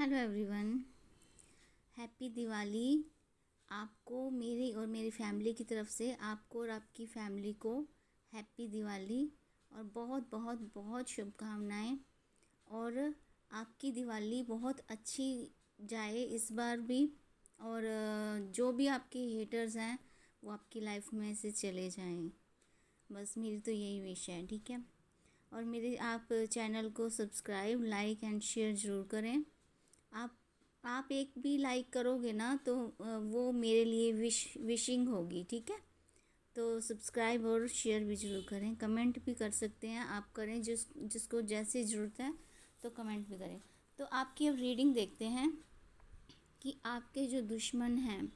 Hello everyone, happy Diwali. आपको मेरी और मेरी फैमिली की तरफ से आपको और आपकी फैमिली को हैप्पी दिवाली और बहुत बहुत बहुत शुभकामनाएं। और आपकी दिवाली बहुत अच्छी जाए इस बार भी। और जो भी आपके हेटर्स हैं वो आपकी लाइफ में से चले जाएं, बस मेरी तो यही विश है। ठीक है, और मेरे आप चैनल को सब्सक्राइब, लाइक एंड शेयर ज़रूर करें। आप एक भी लाइक करोगे ना तो वो मेरे लिए विशिंग होगी। ठीक है, तो सब्सक्राइब और शेयर भी ज़रूर करें। कमेंट भी कर सकते हैं आप, करें जिसको जैसे ज़रूरत है तो कमेंट भी करें। तो आपकी अब रीडिंग देखते हैं कि आपके जो दुश्मन हैं,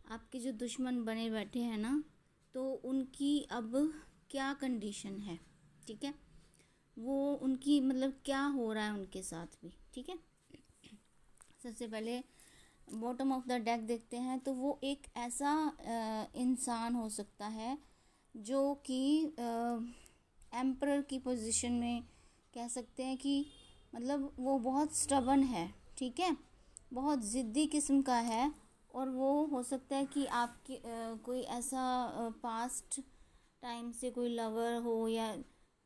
आपके जो दुश्मन बने बैठे हैं ना, तो उनकी अब क्या कंडीशन है। ठीक है, वो उनकी मतलब क्या हो रहा है उनके साथ भी। ठीक है, सबसे पहले बॉटम ऑफ द डेक देखते हैं। तो वो एक ऐसा इंसान हो सकता है जो कि एम्परर की पोजीशन में, कह सकते हैं कि मतलब वो बहुत स्टबन है। ठीक है, बहुत ज़िद्दी किस्म का है। और वो हो सकता है कि आपकी कोई ऐसा पास्ट टाइम से कोई लवर हो या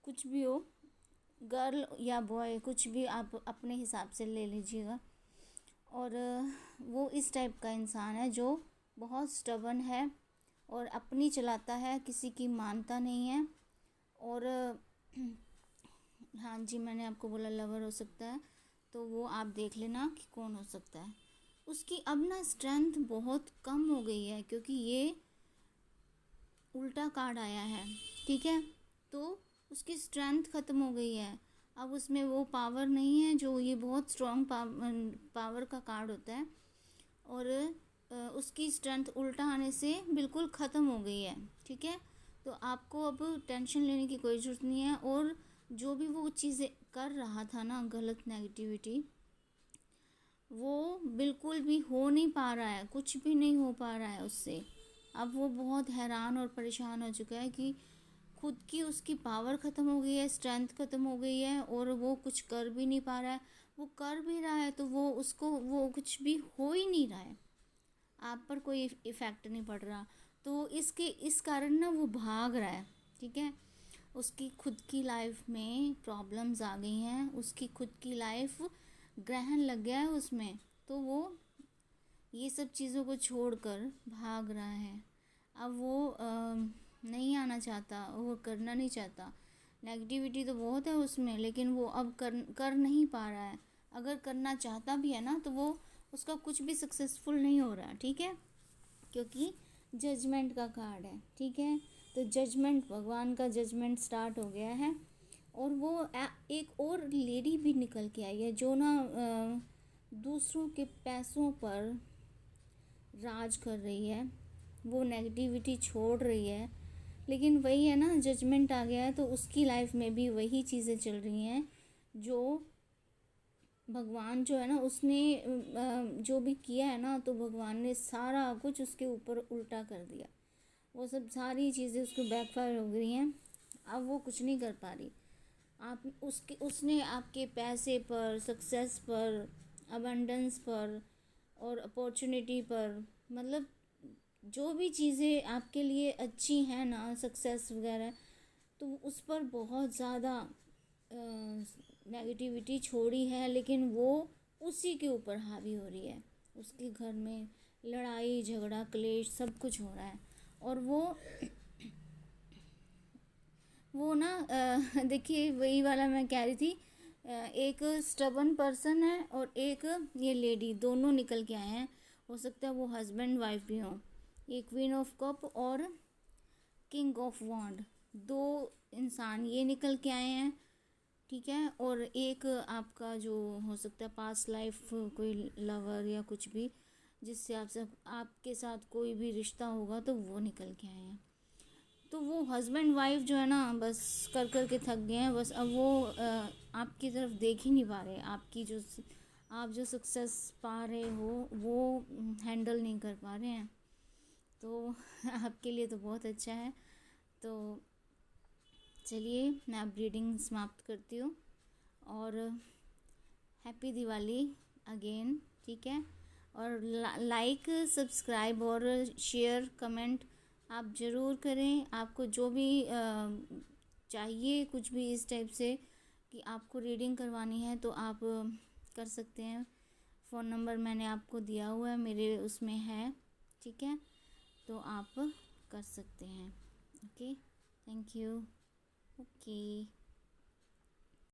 कुछ भी हो, गर्ल या बॉय, कुछ भी आप अपने हिसाब से ले लीजिएगा। और वो इस टाइप का इंसान है जो बहुत स्टबन है और अपनी चलाता है, किसी की मानता नहीं है। और हाँ जी, मैंने आपको बोला लवर हो सकता है, तो वो आप देख लेना कि कौन हो सकता है। उसकी अब ना स्ट्रेंथ बहुत कम हो गई है क्योंकि ये उल्टा कार्ड आया है। ठीक है, तो उसकी स्ट्रेंथ ख़त्म हो गई है। अब उसमें वो पावर नहीं है जो ये बहुत स्ट्रॉन्ग पावर का कार्ड होता है। और उसकी स्ट्रेंथ उल्टा आने से बिल्कुल ख़त्म हो गई है। ठीक है, तो आपको अब टेंशन लेने की कोई ज़रूरत नहीं है। और जो भी वो चीज़ें कर रहा था ना, गलत नेगेटिविटी, वो बिल्कुल भी हो नहीं पा रहा है, कुछ भी नहीं हो पा रहा है उससे। अब वो बहुत हैरान और परेशान हो चुका है कि खुद की उसकी पावर ख़त्म हो गई है, स्ट्रेंथ ख़त्म हो गई है और वो कुछ कर भी नहीं पा रहा है। वो कर भी रहा है तो वो कुछ भी हो ही नहीं रहा है, आप पर कोई इफ़ेक्ट नहीं पड़ रहा। तो इस कारण ना वो भाग रहा है। ठीक है, उसकी खुद की लाइफ में प्रॉब्लम्स आ गई हैं, उसकी खुद की लाइफ ग्रहण लग गया है उसमें, तो वो ये सब चीज़ों को छोड़कर भाग रहा है। अब वो नहीं आना चाहता, वो करना नहीं चाहता। नेगेटिविटी तो बहुत है उसमें, लेकिन वो अब कर नहीं पा रहा है। अगर करना चाहता भी है ना तो वो उसका कुछ भी सक्सेसफुल नहीं हो रहा। ठीक है, क्योंकि जजमेंट का कार्ड है। ठीक है, तो जजमेंट, भगवान का जजमेंट स्टार्ट हो गया है। और वो एक और लेडी भी निकल के आई है जो ना दूसरों के पैसों पर राज कर रही है, वो नेगेटिविटी छोड़ रही है। लेकिन वही है ना, जजमेंट आ गया है तो उसकी लाइफ में भी वही चीज़ें चल रही हैं जो भगवान जो है ना, उसने जो भी किया है ना, तो भगवान ने सारा कुछ उसके ऊपर उल्टा कर दिया। वो सब सारी चीज़ें उसको बैकफायर हो गई हैं। अब वो कुछ नहीं कर पा रही। उसने आपके पैसे पर, सक्सेस पर, अबंडेंस पर और अपॉर्चुनिटी पर, मतलब जो भी चीज़ें आपके लिए अच्छी हैं ना, सक्सेस वगैरह, तो उस पर बहुत ज़्यादा नेगेटिविटी छोड़ी है। लेकिन वो उसी के ऊपर हावी हो रही है। उसके घर में लड़ाई झगड़ा क्लेश सब कुछ हो रहा है। और वो ना देखिए, वही वाला मैं कह रही थी, एक स्टबन पर्सन है और एक ये लेडी, दोनों निकल के आए हैं। हो सकता है वो हस्बैंड वाइफ भी हों। ये क्वीन ऑफ कप और किंग ऑफ वॉन्ड, दो इंसान ये निकल के आए हैं। ठीक है, और एक आपका जो हो सकता है पास्ट लाइफ, कोई लवर या कुछ भी जिससे आपके साथ कोई भी रिश्ता होगा, तो वो निकल के आए हैं। तो वो हस्बैंड वाइफ जो है ना, बस कर के थक गए हैं। बस अब वो आपकी तरफ देख ही नहीं पा रहे। आप जो सक्सेस पा रहे हो वो हैंडल नहीं कर पा रहे हैं। तो आपके लिए तो बहुत अच्छा है। तो चलिए, मैं अब रीडिंग समाप्त करती हूँ और हैप्पी दिवाली अगेन, ठीक है। और लाइक, सब्सक्राइब और शेयर, कमेंट आप ज़रूर करें। आपको जो भी चाहिए कुछ भी इस टाइप से कि आपको रीडिंग करवानी है तो आप कर सकते हैं। फ़ोन नंबर मैंने आपको दिया हुआ है, मेरे उसमें है, ठीक है। तो आप कर सकते हैं। Okay, thank you. ओके।